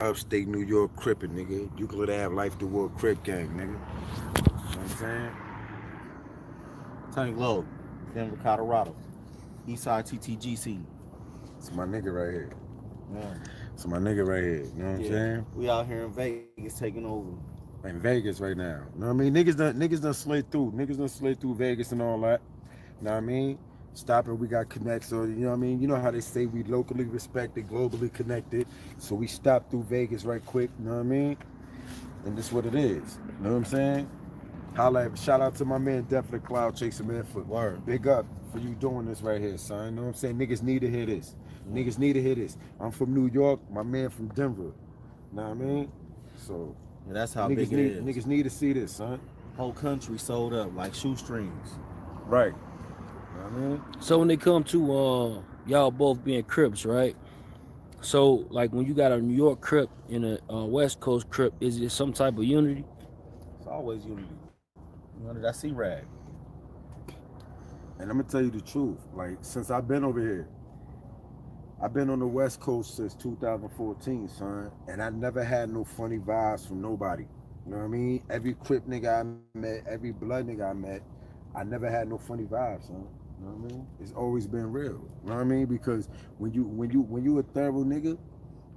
upstate New York Crippin', nigga. Euclid Ave, Life the World Crip Gang, nigga. You know what I'm saying? Tank Low, Denver, Colorado. Eastside TTGC. It's my nigga right here. Yeah. It's my nigga right here. You know what I'm saying? We out here in Vegas taking over. In Vegas right now. You know what I mean? Niggas done slid through. Niggas done slid through Vegas and all that. You know what I mean? Stopping, we got connects. So, you know what I mean? You know how they say we locally respected, globally connected. So we stopped through Vegas right quick. You know what I mean? And this what it is. You know what I'm saying? Shout out to my man, Definitely Cloud Chaser, man, for Word. Big up for you doing this right here, son. You know what I'm saying? Niggas need to hear this. Niggas need to hear this. I'm from New York, my man from Denver. You know what I mean? So yeah, that's how niggas big it need, is. Niggas need to see this, son. Whole country sold up like shoestrings. Right. You know what I mean? So when they come to y'all both being Crips, right? So like when you got a New York Crip and a West Coast Crip, is it some type of unity? It's always unity. You know that C-Rag. And I'm gonna tell you the truth. Like, since I've been over here, I've been on the West Coast since 2014, son, and I never had no funny vibes from nobody. You know what I mean? Every Crip nigga I met, every blood nigga I met, I never had no funny vibes, son. You know what I mean? It's always been real. You know what I mean? Because when you a thorough nigga,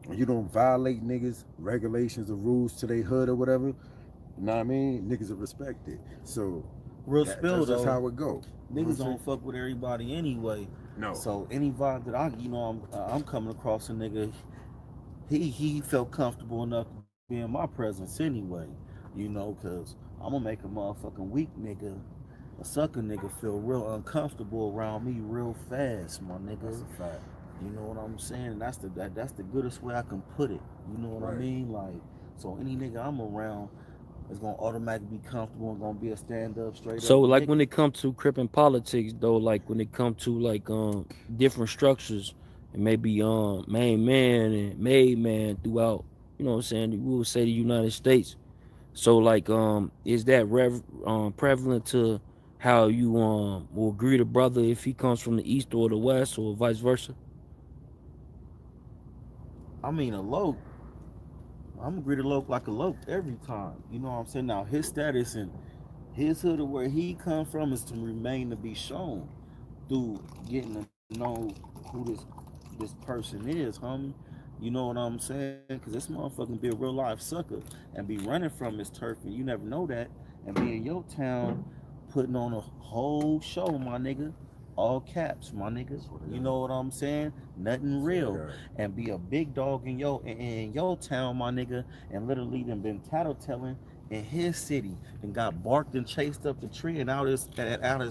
and you don't violate niggas' regulations or rules to their hood or whatever, you know what I mean? Niggas will respect it. So real spill that's though. how it go. Niggas don't fuck with everybody anyway. No. So any vibe that I'm coming across a nigga, he felt comfortable enough to be in my presence anyway. You know, cause I'm gonna make a motherfucking weak nigga, a sucker nigga feel real uncomfortable around me real fast, my nigga. That's a fact. You know what I'm saying? That's the goodest way I can put it. You know what I mean? Like, so any nigga I'm around is gonna automatically be comfortable and gonna be a stand up straight up. So like when it comes to Crip and politics though, like when it comes to like different structures and maybe main man and made man throughout, you know what I'm saying, we would say the United States. So like is that prevalent to how you will greet a brother if he comes from the east or the west or vice versa? I mean, a loke, I'm gonna greet a loke like a loke every time. You know what I'm saying? Now his status and his hood or where he come from is to remain to be shown through getting to know who this person is, homie. You know what I'm saying? Because this motherfucker be a real life sucker and be running from his turf, and you never know that. And be in your town putting on a whole show, my nigga. All caps, my niggas. You know what I'm saying? Nothing real. And be a big dog in your town, my nigga, and literally done been tattletelling in his city and got barked and chased up the tree and out his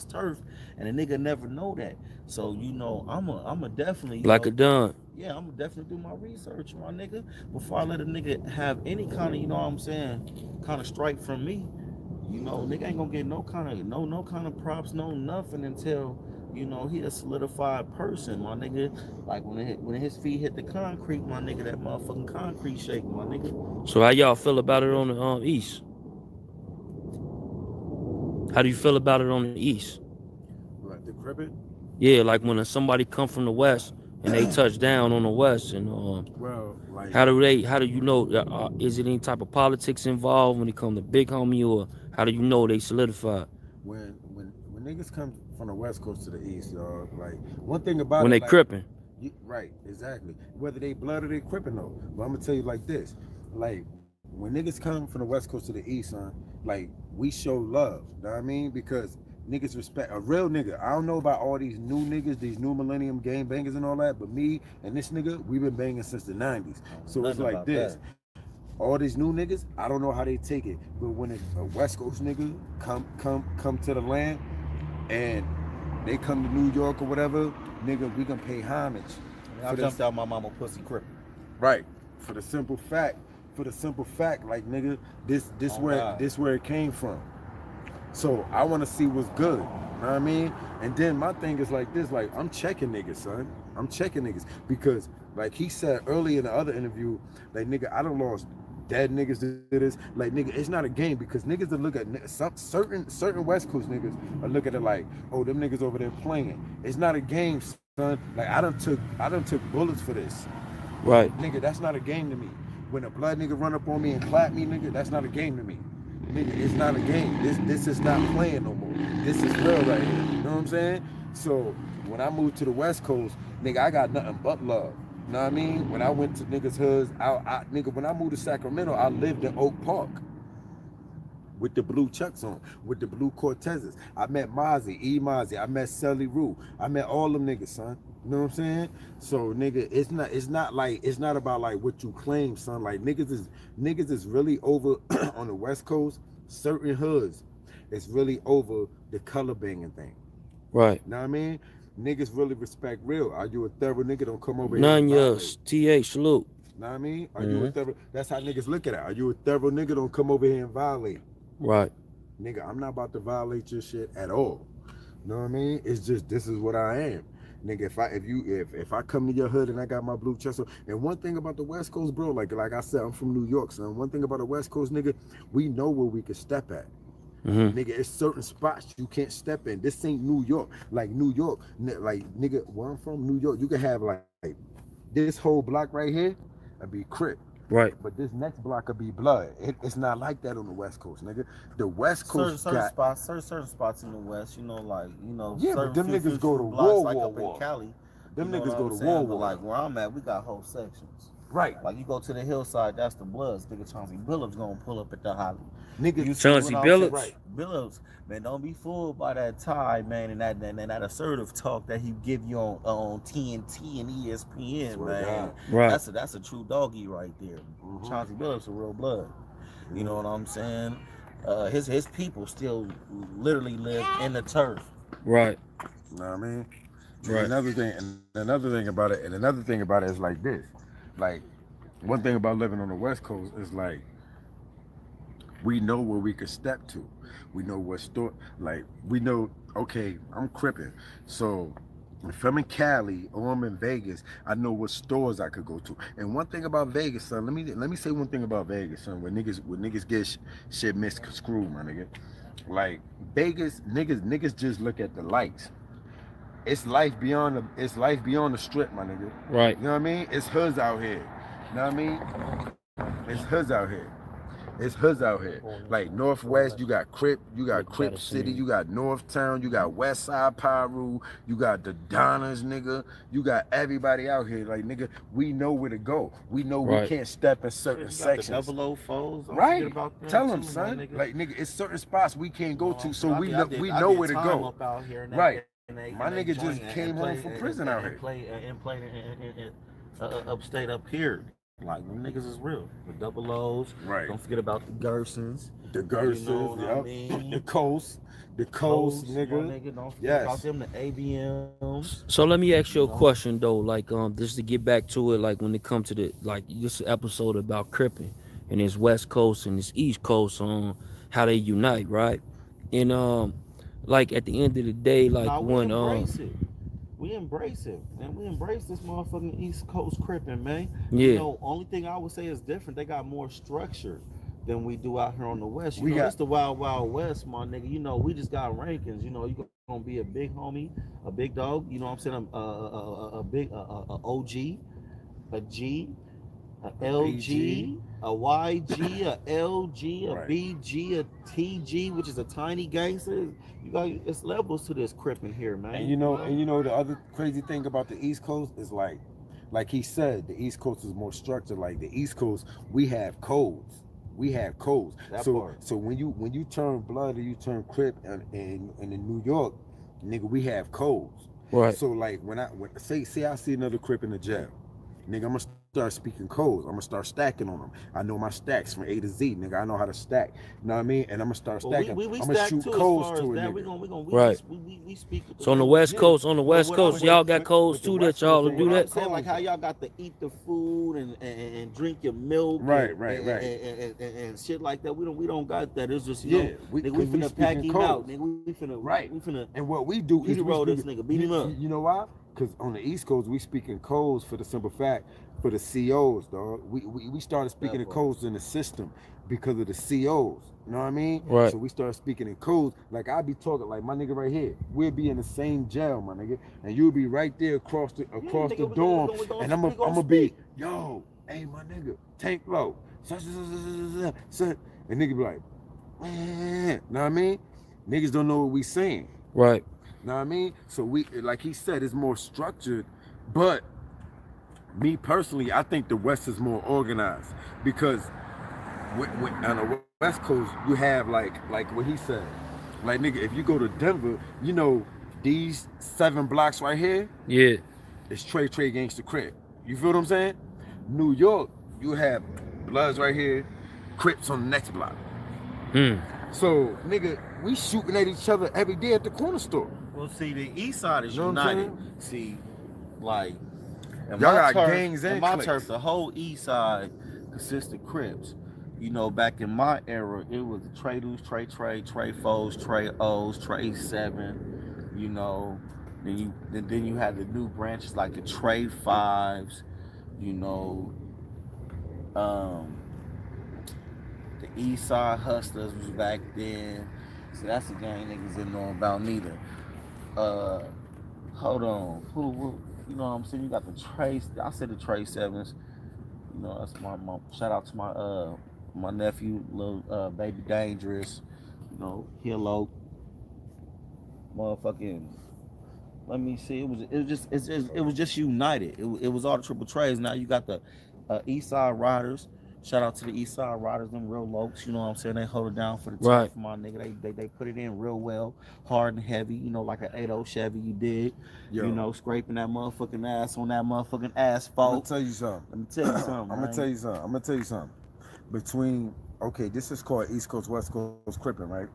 turf, and a nigga never know that. So you know, I'm a definitely Like a done. yeah, I'm gonna definitely do my research, my nigga, before I let a nigga have any kind of, you know what I'm saying, kind of strike from me. You know, nigga ain't gonna get no kind of props, no nothing until, you know, he a solidified person, my nigga. Like when his feet hit the concrete, my nigga, that motherfucking concrete shake, my nigga. So how y'all feel about it on the east? How do you feel about it on the east? Like the Crippin'? Yeah, like when somebody come from the west and they touch down on the west, and well, like, how do you know? Is it any type of politics involved when it comes to big homie, or how do you know they solidified? When niggas come from the West Coast to the East, y'all, like, one thing about when it, they like, crippin'. Right, exactly. Whether they blood or they crippin' though. But I'm gonna tell you like this, like, when niggas come from the West Coast to the East, son, like, we show love. You know what I mean? Because niggas respect a real nigga. I don't know about all these new niggas, these new millennium game bangers and all that, but me and this nigga, we've been banging since the 90s. So it's like this. That. All these new niggas, I don't know how they take it, but when a West Coast nigga come to the land and they come to New York or whatever, nigga, we gonna pay homage. I jumped out my mama pussy Crip. Right. For the simple fact, like, nigga, this where it came from. So I want to see what's good. You know what I mean? And then my thing is like this, like, I'm checking niggas, son. I'm checking niggas because, like he said earlier in the other interview, like, nigga, I done lost dead niggas to this. Like, nigga, it's not a game, because niggas that look at some certain West Coast niggas are look at it like, oh, them niggas over there playing. It's not a game, son. Like, I done took bullets for this. Right. Nigga, that's not a game to me. when a blood nigga run up on me and clap me, nigga, that's not a game to me. Nigga, it's not a game. This is not playing no more. This is real right here. You know what I'm saying? So when I moved to the West Coast, nigga, I got nothing but love. You know what I mean? When I went to niggas' hoods, nigga, when I moved to Sacramento, I lived in Oak Park with the blue Chucks on, with the blue Cortezes. I met Mozzie, Mozzie. I met Sully Rue. I met all them niggas, son. You know what I'm saying? So, nigga, it's not about like what you claim, son. Like niggas is really over on the West Coast, certain hoods. It's really over the color banging thing. Right. You know what I mean? Niggas really respect real. Are you a thorough nigga? Don't come over None here. yes. TH salute. You know what I mean? Are you a thorough? That's how niggas look at it. Are you a thorough nigga? Don't come over here and violate. Right. Nigga, I'm not about to violate your shit at all. You know what I mean? It's just this is what I am. Nigga, if I come to your hood and I got my blue chest on, and one thing about the West Coast, bro, like I said, I'm from New York, son. One thing about the West Coast, nigga, we know where we can step at. Nigga, it's certain spots you can't step in. This ain't New York. Like New York, like nigga, where I'm from, New York, you can have like this whole block right here, it'd be Crip. Right. But this next block could be blood. It's not like that on the West Coast, nigga. The West Coast certain spots in the West, you know, like, you know, yeah, but them niggas go to blocks, war, like war, up war. in Cali. Them You know niggas what go I'm to saying? war, But war. like where I'm at, we got whole sections. Right. Like you go to the hillside, that's the Bloods. Nigga Chauncey Billups gonna pull up at the Holly. Nigga, You see Chauncey what I'm saying? Billups? Right. Billups, man, don't be fooled by that tie, man, and that assertive talk that he give you on TNT and ESPN, Swear to man. God. Right. That's a true doggy right there. Chauncey Billups a real blood. You know what I'm saying? His people still literally live in the turf. Right. You know what I mean? Right. Another thing about it is like this. Like, one thing about living on the West Coast is like, we know where we could step to. We know what store, like, we know, okay, I'm cripping. So if I'm in Cali or I'm in Vegas, I know what stores I could go to. And one thing about Vegas, son, let me say one thing about Vegas, son, when niggas get shit misconstrued, my nigga. Like, Vegas, niggas just look at the lights. It's life beyond the strip, my nigga. Right. You know what I mean? It's hoods out here. You know what I mean? It's hoods out here. It's hoods out here. Like Northwest, you got Crip, you got Crip City, you got Northtown, you got West Side Pyru, you got the Donnas, nigga. You got everybody out here. Like, nigga, we know where to go. We know we can't step in certain sections. The 00 Right. Tell them, son. Nigga. Like, nigga, it's certain spots we can't go to, so we know where to time go. up out here and Right. My My nigga just came home from prison out here. Played upstate up here. Like, them niggas is real. The double O's. Right. Don't forget about the Gersons. The Gersons, You know what I mean? The Coast, nigga. Don't forget Yes. about them, the ABMs. So let me ask you a question though, like just to get back to it, like when it comes to the like this episode about cripping and it's West Coast and it's East Coast on how they unite, right? And like at the end of the day, like Nah, when we embrace it, and we embrace this motherfucking East Coast cripping, man. Yeah. You know, only thing I would say is different. They got more structure than we do out here on the West. You know, it's the wild, wild West, my nigga. You know, we just got rankings. You know, you gonna be a big homie, a big dog. You know what I'm saying? A big OG, a G, a LG, a YG, a LG, a BG, a TG, which is a tiny gangster. You got it's levels to this cripping here, man. And you know the other crazy thing about the East Coast is like he said, the East Coast is more structured. Like the East Coast, we have codes. So when you turn blood or you turn Crip in New York, nigga, we have codes. Right. So like when I say I see another Crip in the jail, nigga, I'm gonna start speaking codes. I'm gonna start stacking on them. I know my stacks from A to Z, nigga. I know how to stack. You know what I mean? And I'm gonna start stacking. We I'm gonna shoot codes to a nigga. We speak. So on the West Coast, y'all got codes too that y'all do that. Saying like how y'all got to eat the food and drink your milk, right, and shit like that. We don't got that. It's just we finna pack him out, nigga. We finna and what we do is roll this nigga, beat him up. You know why? Because on the East Coast, we speaking codes for the simple fact, for the COs, dog. We started speaking in codes in the system because of the COs. You know what I mean? Right. So we started speaking in codes. Like I be talking like my nigga right here. We'll be in the same jail, my nigga, and you'll be right there across the dorm, and I'm gonna be, yo, hey my nigga, tank low. And nigga be like, man, know what I mean? Niggas don't know what we saying. Right. Know what I mean? So we, like he said, it's more structured, but me personally, I think the West is more organized because on the West Coast, you have like what he said. Like, nigga, if you go to Denver, you know, these 7 blocks right here, Yeah. it's Trey Gangsta Crip. You feel what I'm saying? New York, you have Bloods right here, Crips on the next block. So, nigga, we shooting at each other every day at the corner store. Well, see, the East Side is You know what I'm united. See, like, in Y'all my got turf, gangs and in my cliques. turf, the whole East Side consists of Crips. You know, back in my era, it was Trey Deuce, Trey 4s, Trey O's, Trey 7. You know, then you had the new branches like the Trey 5s. You know, the East Side Hustlers was back then. So that's a gang niggas didn't know about neither. Hold on, who? You know what I'm saying? You got the Trey. I said the Trey 7s. You know, that's my shout out to my nephew, little baby Dangerous. You know, Hello. Motherfucking. Let me see. It was just united. It was all the triple trays. Now you got the East Side Riders. Shout out to the East Side Riders, them real lokes. You know what I'm saying? They hold it down for the Right. for my nigga. They put it in real well, hard and heavy. You know, like an 8.0 Chevy. You did. Yo. You know, scraping that motherfucking ass on that motherfucking I'm gonna asphalt. tell you something. Let me tell you something. I'm gonna tell you something. Between, okay, this is called East Coast, West Coast Crippin', right?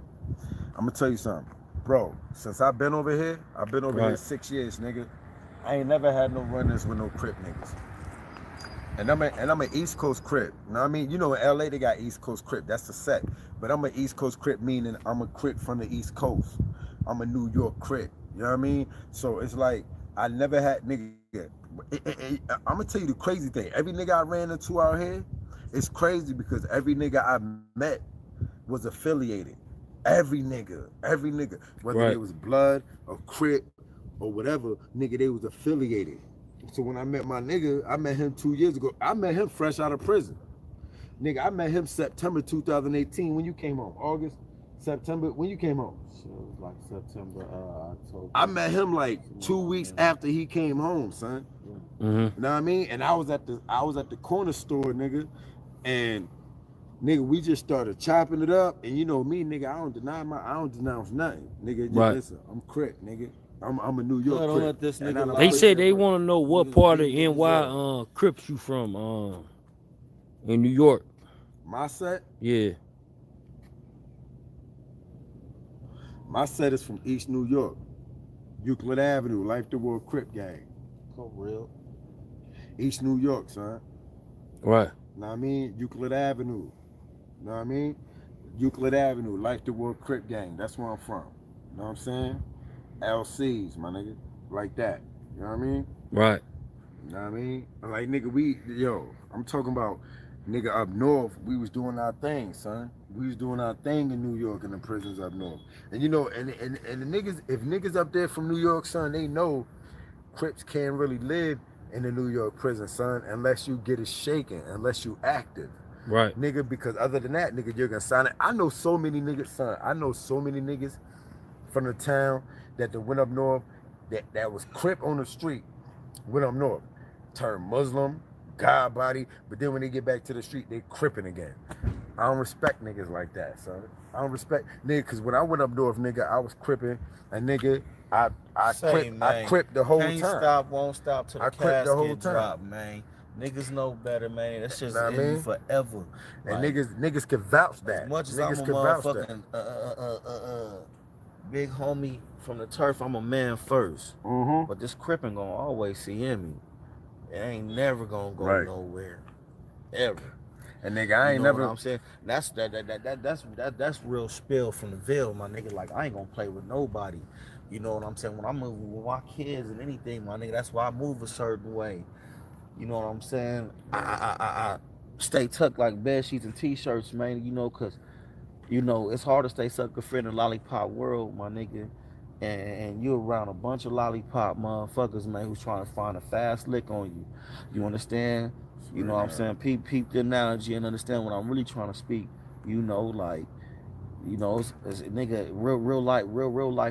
I'm gonna tell you something. Bro, since I've been over here, here 6 years, nigga. I ain't never had no run-ins with no Crip niggas. And I'm an East Coast Crip. You know what I mean? You know, in LA, they got East Coast Crip. That's the set. But I'm an East Coast Crip, meaning I'm a Crip from the East Coast. I'm a New York Crip. You know what I mean? So it's like, I never had, nigga. I'm going to tell you the crazy thing. Every nigga I ran into out here, it's crazy because every nigga I met was affiliated. Every nigga. Whether Right. it was Blood or Crip or whatever, nigga, they was affiliated. So when I met my nigga, I met him 2 years ago. I met him fresh out of prison. Nigga, I met him September 2018 when you came home. August, September, when you came home. So it was like September, October. I met him like 2 weeks after he came home, son. Mm-hmm. You know what I mean? And I was at the corner store, nigga, and nigga, we just started chopping it up. And you know me, nigga, I don't denounce nothing. Nigga, just Right. listen, I'm Crip, nigga. I'm a New York Don't Crip. let this And nigga I lie. love They it. said they want to know what part of Niggas NY Crips you from in New York. My set? Yeah. My set is from East New York. Euclid Avenue, Life the World Crip Gang. For real. East New York, son. Right. Know what I mean? Euclid Avenue. Know what I mean? Euclid Avenue, Life the World Crip Gang. That's where I'm from. Know what I'm saying? LCs, my nigga. Like that. You know what I mean? Right. You know what I mean? Like, nigga, I'm talking about, nigga, up north, we was doing our thing, son. We was doing our thing in New York in the prisons up north. And you know, and the niggas, if niggas up there from New York, son, they know Crips can't really live in the New York prison, son, unless you get it shaken, unless you active. Right. Nigga, because other than that, nigga, you're gonna sign it. I know so many niggas, son. I know so many niggas from the town that went up north that was Crip on the street, went up north, turned Muslim, God body, but then when they get back to the street, they Cripping again. I don't respect niggas like that, son. I don't respect nigga, because when I went up north, nigga, I was Cripping, and nigga, I Cripped the whole Can't time. stop, won't stop till the I Cripped the whole casket time. drop, man. Niggas know better, man. That's just Know what I in you mean? forever. And Like, niggas can vouch that. as much as Niggas I'm a can vouch that. motherfucking big homie from the turf, I'm a man first. Mm-hmm. But this Crippin' gonna always see in me. It ain't never gonna go Right. nowhere, ever. And nigga, I ain't You know never. what I'm saying? That's real spill from the Ville, my nigga. Like, I ain't gonna play with nobody. You know what I'm saying? When I'm moving with my kids and anything, my nigga, that's why I move a certain way. You know what I'm saying? I stay tucked like bed sheets and t-shirts, man. You know, cause you know it's hard to stay sucker free in the lollipop world, my nigga. And you around a bunch of lollipop motherfuckers, man, who's trying to find a fast lick on you. You understand? You know what I'm saying? Peep the analogy and understand what I'm really trying to speak. You know, like, you know, it's a nigga, real life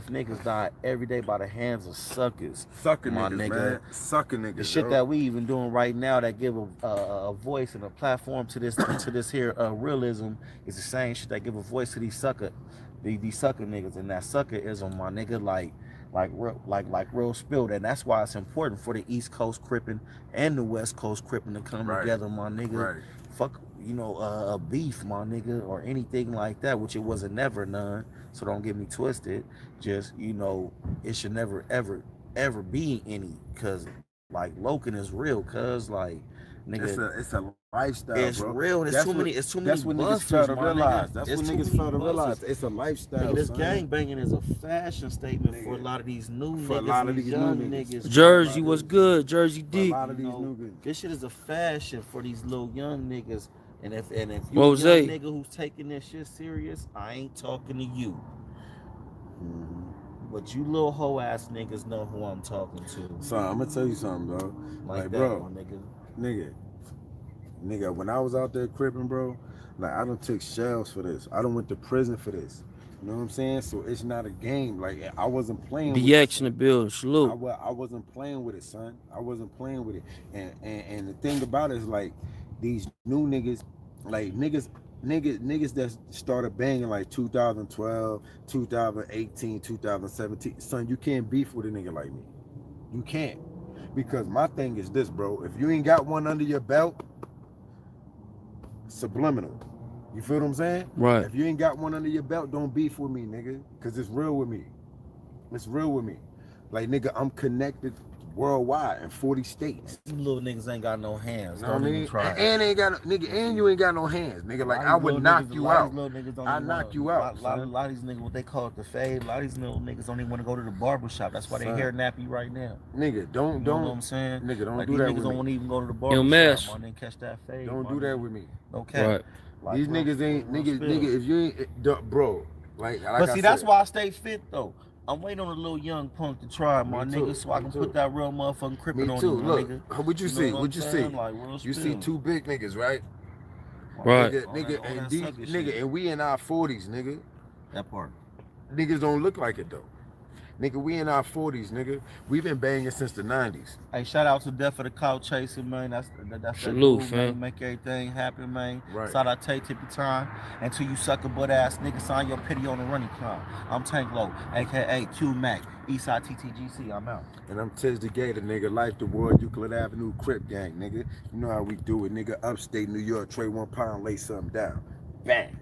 niggas die every day by the hands of suckers. Sucking my niggas, nigga. man. Sucking niggas. The shit that we even doing right now that give a voice and a platform to this here realism is the same shit that give a voice to these sucker niggas, and that suckerism, my nigga, like real spilled, and that's why it's important for the East Coast Crippin' and the West Coast Crippin' to come together, my nigga. Right. Fuck, you know, a beef, my nigga, or anything like that, which it wasn't never none. So don't get me twisted. Just, you know, it should never ever be any, cause like Loken is real, cause like nigga, it's a lifestyle, it's bro. real. It's too many. That's what niggas fail to realize. That's what niggas fail to realize. It's a lifestyle. Nigga, this son. gang banging is a fashion statement Nigga. for a lot of these new For a niggas, lot of these these young new niggas. niggas. Jersey was good. Jersey For a D. lot of these You know, niggas. this shit is a fashion for these little young niggas. And if you a Rose. young nigga who's taking this shit serious, I ain't talking to you. Mhm. But you little hoe ass niggas know who I'm talking to. So I'm gonna tell you something, bro. Like that, bro, my nigga. nigga, when I was out there cripping, bro, like I done took shells for this. I done went to prison for this. You know what I'm saying? So it's not a game. Like I wasn't playing with DX in it. the building. Salute. I wasn't playing with it, son. I wasn't playing with it. And the thing about it is like these new niggas, like niggas that started banging like 2012, 2018, 2017. Son, you can't beef with a nigga like me. You can't. Because my thing is this, bro. If you ain't got one under your belt, subliminal. You feel what I'm saying? Right. If you ain't got one under your belt, don't beef with me, nigga. Cause it's real with me. It's real with me. Like, nigga, I'm connected worldwide in 40 states. These little niggas ain't got no hands. You know what I Don't mean? even try. And ain't got nigga, and you ain't got no hands, nigga. Like I would knock you out. I knock you out. A lot of these niggas, what they call it, the fade. A lot of these little niggas don't even want to go to the barber shop. That's why they hair nappy right now. Nigga, don't You know what I'm saying? Nigga, don't like do these that niggas with don't me. want to even go to the barber mess. shop. Man, catch that fade. Don't do that with me. Okay. Right. Like, These niggas ain't nigga. If you ain't, bro, like but see, I that's said, why I stay fit though. I'm waiting on a little young punk to try, my Me nigga, too, so I me can too. put that real motherfucking crippin' me on too. you, my Look, nigga. what you see? know What you I'm see? saying? Like, real You see spill. two big niggas, right? Right. Nigga, All and that these sucker nigga, shit. and we in our 40s, nigga. That part. Niggas don't look like it though. Nigga, we in our 40s, nigga. We been banging since the 90s. Hey, shout out to Death for the Couch Chasing, man. That's that Salute, dude, fam. man. Make everything happen, man. Right. Shout out Tay Tippy Time. And to you sucker butt ass niggas, sign your pity on the running climb. I'm Tank Low, aka Q Mac, Eastside TTGC. I'm out. And I'm Tiz the Gator, nigga. Life the World, Euclid Avenue, Crip gang, nigga. You know how we do it, nigga. Upstate New York, trade 1 pound, lay something down. Bang.